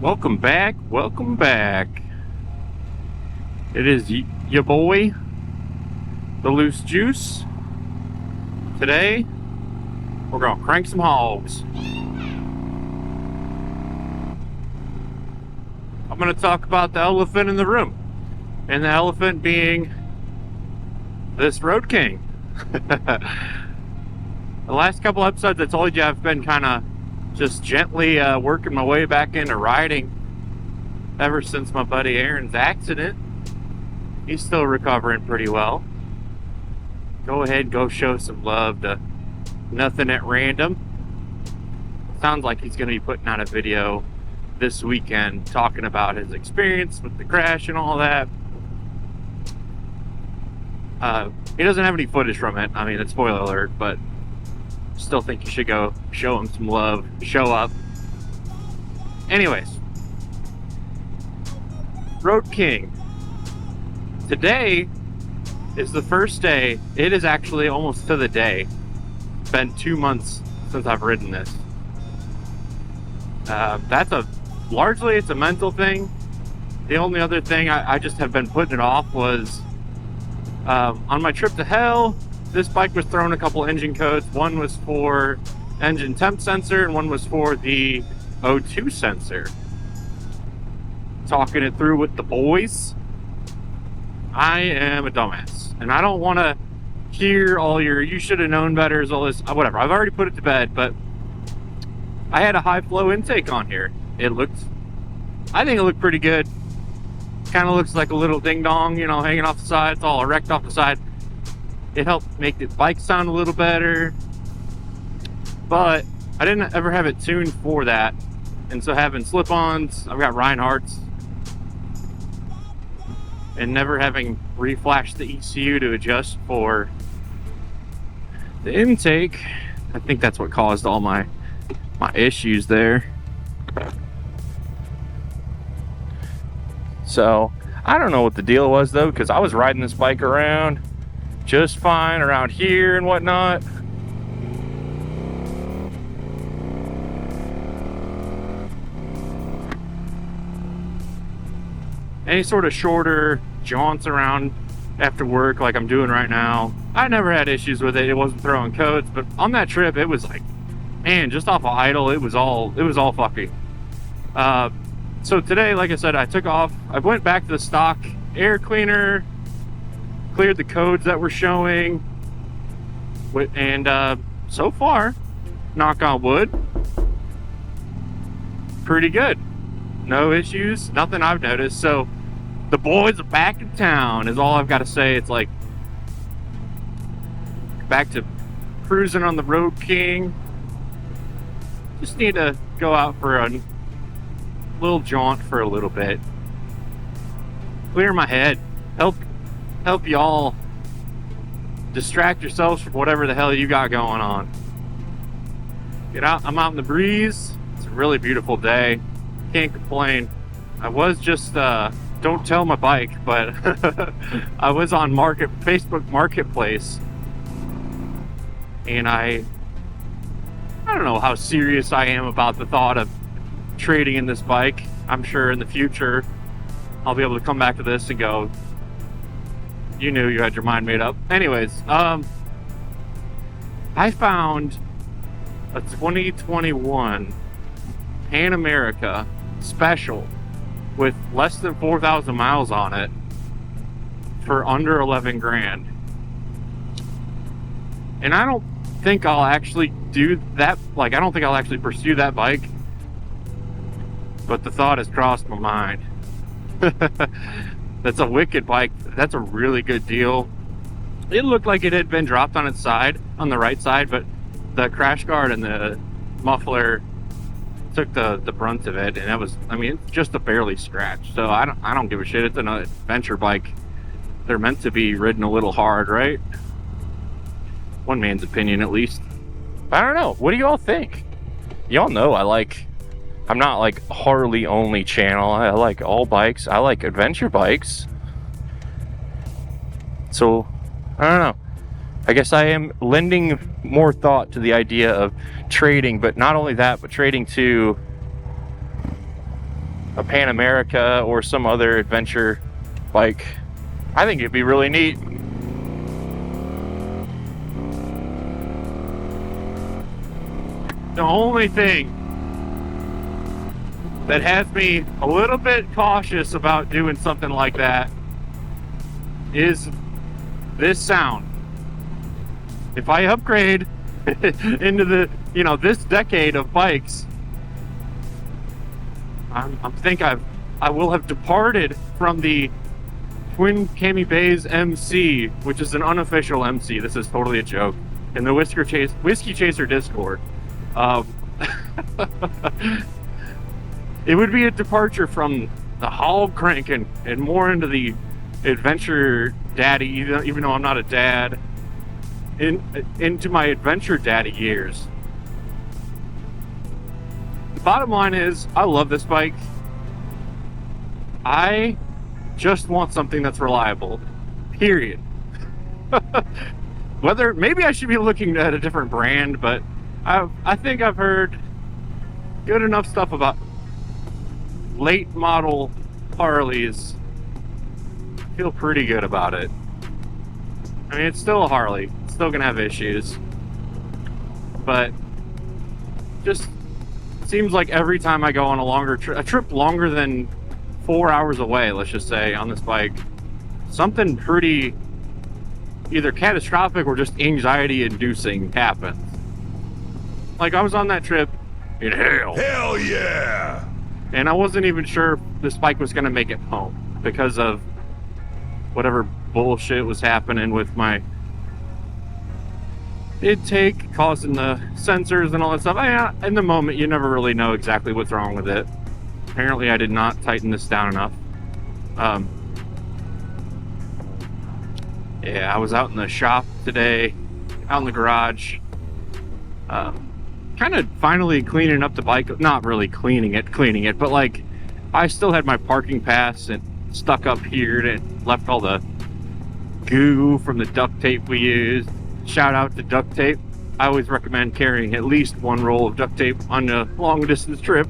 Welcome back, welcome back. It is your boy, the Loose Juice. Today, we're gonna crank some hogs. I'm gonna talk about the elephant in the room, and the elephant being this Road King. The last couple episodes I told you I've been kind of just gently working my way back into riding ever since my buddy Aaron's accident. He's still recovering pretty well. Go ahead, go show some love to Nothing at Random. Sounds like he's going to be putting out a video this weekend talking about his experience with the crash and all that. He doesn't have any footage from it. I mean, it's spoiler alert, but still think you should go show him some love, show up. Anyways, Road King. Today is the first day. It is actually almost to the day. It's been 2 months since I've ridden this. Largely it's a mental thing. The only other thing I just have been putting it off was on my trip to hell. This bike was throwing a couple engine codes. One was for engine temp sensor and one was for the O2 sensor. Talking it through with the boys. I am a dumbass, and I don't want to hear all your "you should have known better," all this, whatever. I've already put it to bed, but I had a high flow intake on here. I think it looked pretty good. Kind of looks like a little ding dong, hanging off the side. It's all erect off the side. It helped make the bike sound a little better, but I didn't ever have it tuned for that. And so having slip-ons, I've got Reinhardt's, and never having reflashed the ECU to adjust for the intake, I think that's what caused all my issues there. So I don't know what the deal was though, because I was riding this bike around just fine around here and whatnot. Any sort of shorter jaunts around after work like I'm doing right now, I never had issues with it. It wasn't throwing codes, but on that trip it was like, man, just off of idle, it was all fucky. So today, like I said, I took off. I went back to the stock air cleaner, cleared the codes that were showing, and so far, knock on wood, pretty good. No issues, nothing I've noticed. So the boys are back in town is all I've got to say. It's like back to cruising on the Road King. Just need to go out for a little jaunt for a little bit, clear my head, help y'all distract yourselves from whatever the hell you got going on. Get out. I'm out in the breeze. It's a really beautiful day. Can't complain. I was just don't tell my bike, but I was on Facebook Marketplace, and I don't know how serious I am about the thought of trading in this bike. I'm sure in the future I'll be able to come back to this and go, you knew you had your mind made up. Anyways, I found a 2021 Pan America Special with less than 4,000 miles on it for under 11 grand. And I don't think I'll actually do that. Like, I don't think I'll actually pursue that bike, but the thought has crossed my mind. That's a wicked bike. That's a really good deal. It looked like it had been dropped on its side, on the right side, but the crash guard and the muffler took the brunt of it, and that was, I mean, it's just a barely scratch. So I don't give a shit. It's an adventure bike. They're meant to be ridden a little hard, right? One man's opinion, at least. I don't know. What do you all think? Y'all know I'm not like Harley only channel. I like all bikes. I like adventure bikes. So I don't know. I guess I am lending more thought to the idea of trading, but not only that, but trading to a Pan America or some other adventure bike. I think it'd be really neat. The only thing that has me a little bit cautious about doing something like that is this sound. If I upgrade into the, this decade of bikes, I will have departed from the Twin Cami Bays MC, which is an unofficial MC. This is totally a joke. In the Whiskey Chaser Discord. It would be a departure from the hog cranking and more into the adventure daddy, even though I'm not a dad, into my adventure daddy years. The bottom line is, I love this bike. I just want something that's reliable. Period. Maybe I should be looking at a different brand, but I think I've heard good enough stuff about late model Harleys. I feel pretty good about it. I mean, it's still a Harley. It's still gonna have issues. But just seems like every time I go on a trip longer than 4 hours away, let's just say, on this bike, something pretty either catastrophic or just anxiety inducing happens. Like, I was on that trip in hell. Hell yeah! And I wasn't even sure if this bike was going to make it home because of whatever bullshit was happening with my intake, causing the sensors and all that stuff. In the moment, you never really know exactly what's wrong with it. Apparently, I did not tighten this down enough. Yeah, I was out in the shop today, out in the garage. Kind of finally cleaning up the bike. Not really cleaning it, but like, I still had my parking pass and stuck up here and left all the goo from the duct tape we used. Shout out to duct tape. I always recommend carrying at least one roll of duct tape on a long distance trip.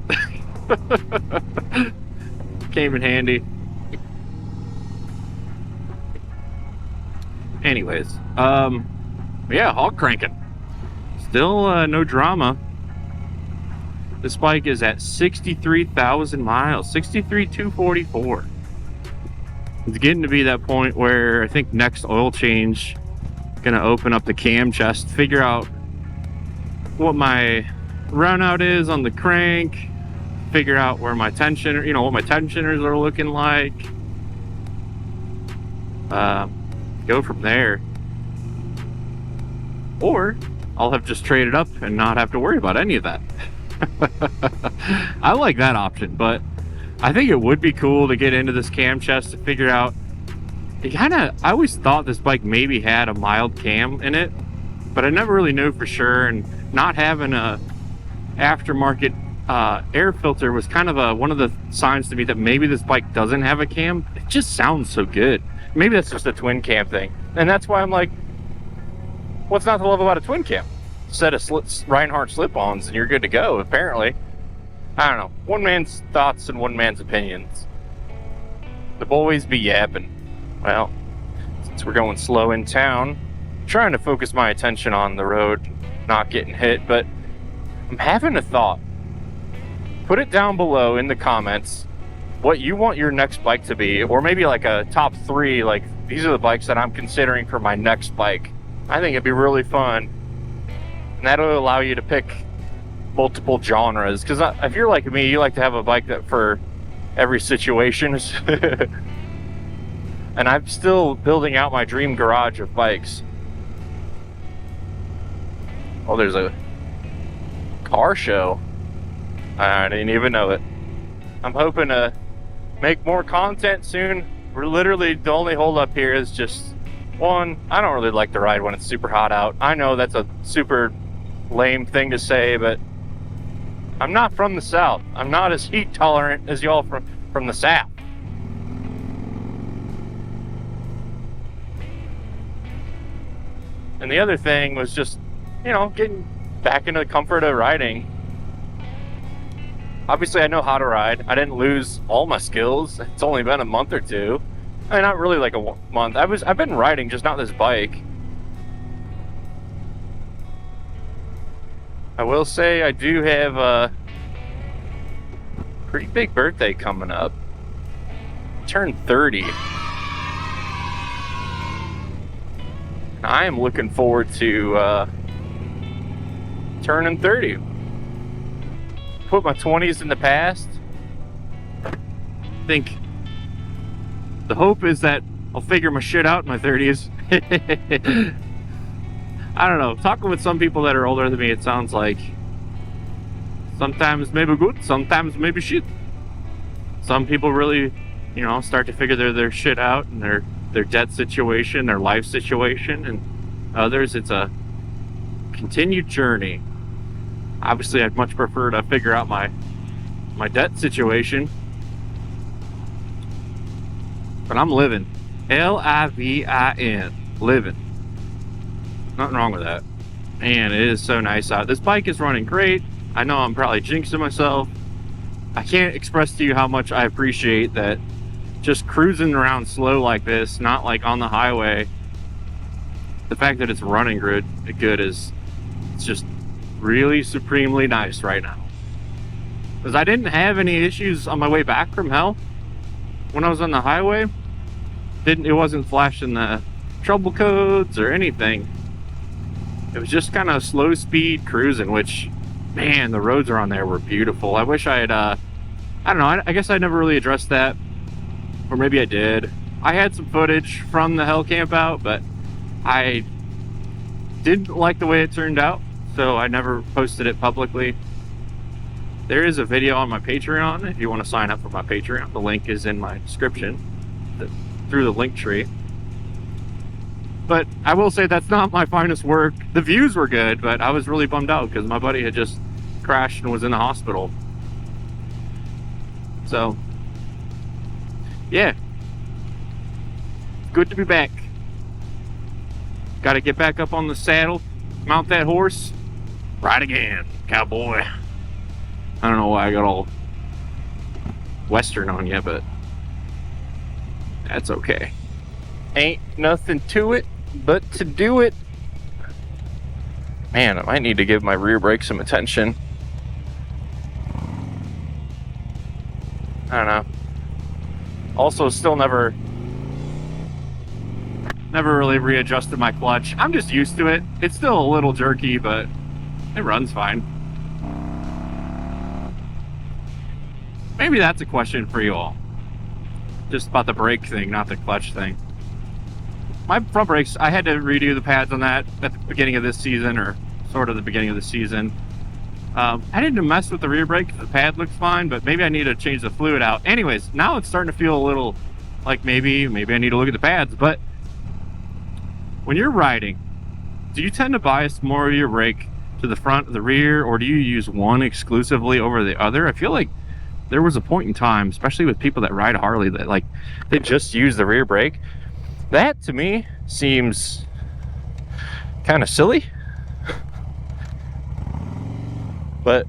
Came in handy. Anyways, yeah, hog cranking. Still no drama. This bike is at 63,000 miles, 63,244. It's getting to be that point where I think next oil change, gonna open up the cam chest, figure out what my run out is on the crank, figure out where my tensioner, what my tensioners are looking like. Go from there. Or I'll have just traded up and not have to worry about any of that. I like that option, but I think it would be cool to get into this cam chest to figure out. I always thought this bike maybe had a mild cam in it, but I never really knew for sure. And not having a aftermarket air filter was kind of one of the signs to me that maybe this bike doesn't have a cam. It just sounds so good. Maybe that's just a twin cam thing, and that's why I'm like, what's not to love about a twin cam? Set of Reinhardt slip-ons and you're good to go, apparently. I don't know. One man's thoughts and one man's opinions. The boys be yapping. Well, since we're going slow in town, I'm trying to focus my attention on the road, not getting hit, but I'm having a thought. Put it down below in the comments what you want your next bike to be, or maybe like a top 3, like these are the bikes that I'm considering for my next bike. I think it'd be really fun. And that'll allow you to pick multiple genres. Because if you're like me, you like to have a bike that for every situation. And I'm still building out my dream garage of bikes. Oh, there's a car show. I didn't even know it. I'm hoping to make more content soon. We're literally, the only hold up here is just one, I don't really like to ride when it's super hot out. I know that's a super lame thing to say, but I'm not from the South. I'm not as heat tolerant as y'all from the South. And the other thing was just, getting back into the comfort of riding. Obviously, I know how to ride. I didn't lose all my skills. It's only been a month or two. I mean, not really like a month. I've been riding, just not this bike. I will say I do have a pretty big birthday coming up. Turn 30. I am looking forward to turning 30. Put my 20s in the past. I think the hope is that I'll figure my shit out in my 30s. I don't know. Talking with some people that are older than me, it sounds like sometimes maybe good, sometimes maybe shit. Some people really, you know, start to figure their shit out and their debt situation, their life situation, and others it's a continued journey. Obviously, I'd much prefer to figure out my debt situation, but I'm living. Livin, living. Nothing wrong with that. Man, it is so nice out. This bike is running great. I know I'm probably jinxing myself. I can't express to you how much I appreciate that. Just cruising around slow like this, not like on the highway. The fact that it's running good is, it's just really supremely nice right now. Because I didn't have any issues on my way back from hell. When I was on the highway, it wasn't flashing the trouble codes or anything. It was just kind of slow speed cruising, which, man, the roads around there were beautiful. I wish I had, I don't know, I guess I never really addressed that. Or maybe I did. I had some footage from the hell camp out, but I didn't like the way it turned out, so I never posted it publicly. There is a video on my Patreon if you want to sign up for my Patreon. The link is in my description through the link tree. But I will say that's not my finest work. The views were good, but I was really bummed out because my buddy had just crashed and was in the hospital. So, yeah. Good to be back. Got to get back up on the saddle, mount that horse, ride again, cowboy. I don't know why I got all Western on you, but that's okay. Ain't nothing to it but to do it. Man, I might need to give my rear brake some attention. I don't know. Also, still never really readjusted my clutch. I'm just used to it. It's still a little jerky, but it runs fine. Maybe that's a question for you all. Just about the brake thing, not the clutch thing. My front brakes, I had to redo the pads on that at the beginning of this season, or sort of the beginning of the season. I didn't mess with the rear brake. The pad looks fine, but maybe I need to change the fluid out. Anyways, now it's starting to feel a little like maybe I need to look at the pads. But when you're riding, do you tend to bias more of your brake to the front or the rear, or do you use one exclusively over the other? I feel like there was a point in time, especially with people that ride Harley, that like they just use the rear brake. That to me seems kind of silly. But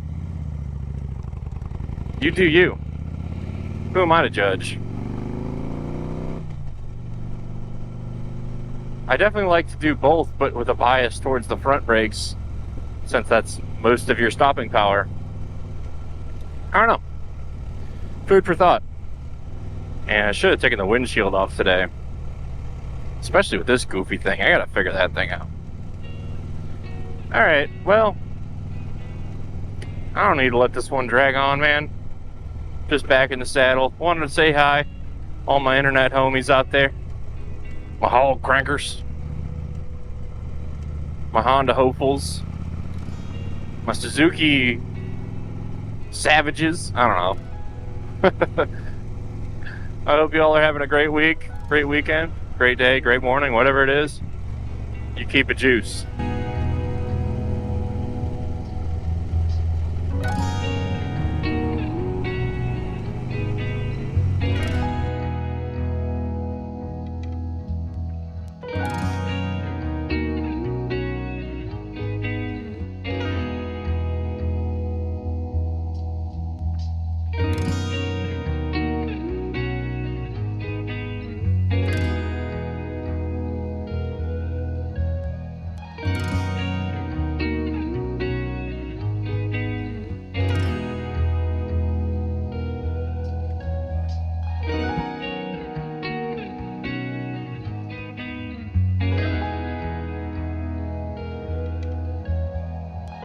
you do you. Who am I to judge? I definitely like to do both, but with a bias towards the front brakes, since that's most of your stopping power. I don't know. Food for thought. And I should have taken the windshield off today. Especially with this goofy thing. I gotta figure that thing out. Alright, well, I don't need to let this one drag on, man. Just back in the saddle. Wanted to say hi. All my internet homies out there. My hog crankers. My Honda hopefuls. My Suzuki Savages. I don't know. I hope you all are having a great week, great weekend, great day, great morning, whatever it is. You keep it juice.